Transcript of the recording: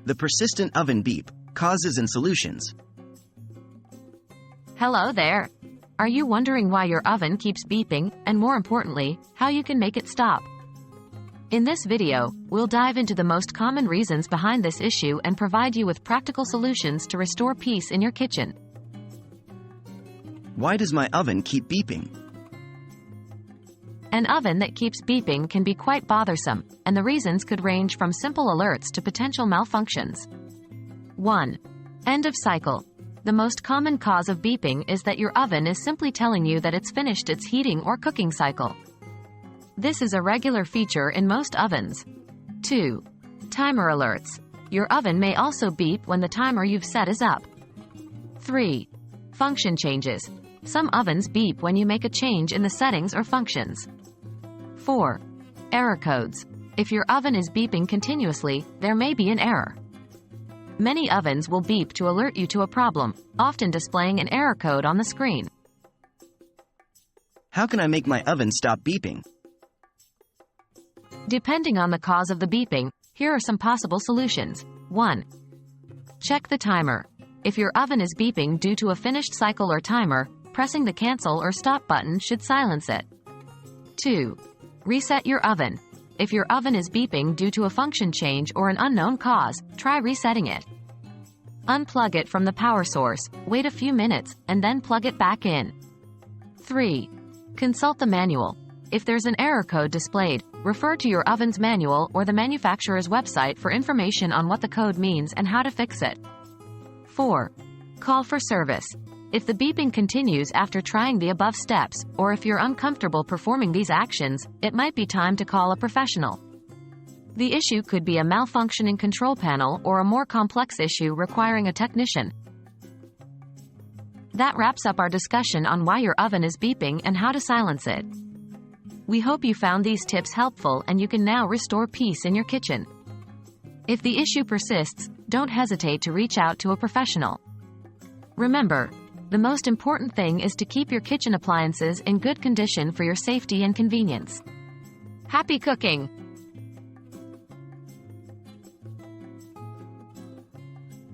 The persistent oven beep, causes and solutions. Hello there. Are you wondering why your oven keeps beeping, and more importantly, how you can make it stop? In this video, we'll dive into the most common reasons behind this issue and provide you with practical solutions to restore peace in your kitchen. Why does my oven keep beeping? An oven that keeps beeping can be quite bothersome, and the reasons could range from simple alerts to potential malfunctions. 1. End of cycle. The most common cause of beeping is that your oven is simply telling you that it's finished its heating or cooking cycle. This is a regular feature in most ovens. 2. Timer alerts. Your oven may also beep when the timer you've set is up. 3. Function changes. Some ovens beep when you make a change in the settings or functions. 4. Error codes. If your oven is beeping continuously, there may be an error. Many ovens will beep to alert you to a problem, often displaying an error code on the screen. How can I make my oven stop beeping? Depending on the cause of the beeping, here are some possible solutions. 1. Check the timer. If your oven is beeping due to a finished cycle or timer, pressing the cancel or stop button should silence it. 2. Reset your oven. If your oven is beeping due to a function change or an unknown cause, try resetting it. Unplug it from the power source, wait a few minutes, and then plug it back in. 3. Consult the manual. If there's an error code displayed, refer to your oven's manual or the manufacturer's website for information on what the code means and how to fix it. 4. Call for service. If the beeping continues after trying the above steps, or if you're uncomfortable performing these actions, it might be time to call a professional. The issue could be a malfunctioning control panel or a more complex issue requiring a technician. That wraps up our discussion on why your oven is beeping and how to silence it. We hope you found these tips helpful and you can now restore peace in your kitchen. If the issue persists, don't hesitate to reach out to a professional. Remember, the most important thing is to keep your kitchen appliances in good condition for your safety and convenience. Happy cooking!